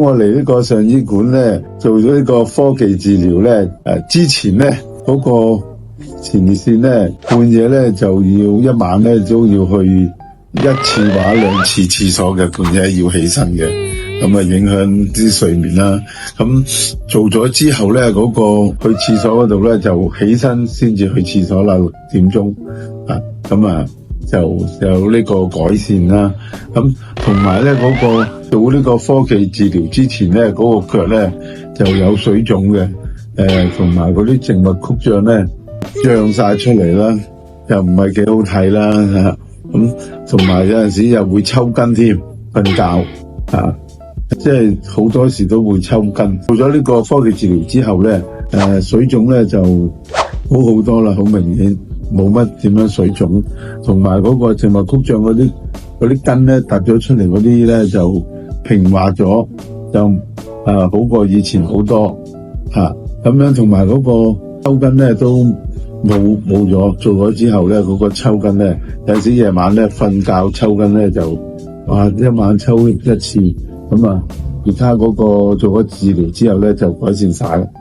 我嚟呢個上醫館咧，做咗呢個科技治療咧，之前咧嗰個前列腺咧，半夜咧就要一晚咧都要去1次或者2次廁所嘅，半夜要起身嘅，咁啊影響啲睡眠啦。咁做咗之後咧，嗰個去廁所嗰度咧就起身先至去廁所啦，6點鐘咁啊就有呢個改善啦。咁同埋咧嗰個做呢個科技治療之前咧，嗰個腳咧就有水腫嘅，同埋嗰啲靜脈曲張咧脹晒出嚟啦，又唔係幾好睇啦。咁同埋有陣時又會抽筋添，瞓覺即係好多時都會抽筋。做咗呢個科技治療之後咧，水腫咧就好多啦，好明顯冇乜點樣水腫，同埋嗰個靜脈曲張嗰啲筋咧突咗出嚟嗰啲咧就平滑咗，就好過以前好多咁樣，同埋嗰個抽筋咧都冇咗。做咗之後咧，嗰個抽筋咧有陣時夜晚咧瞓覺抽筋咧就一晚抽1次，咁其他嗰個做咗治療之後咧就改善晒啦。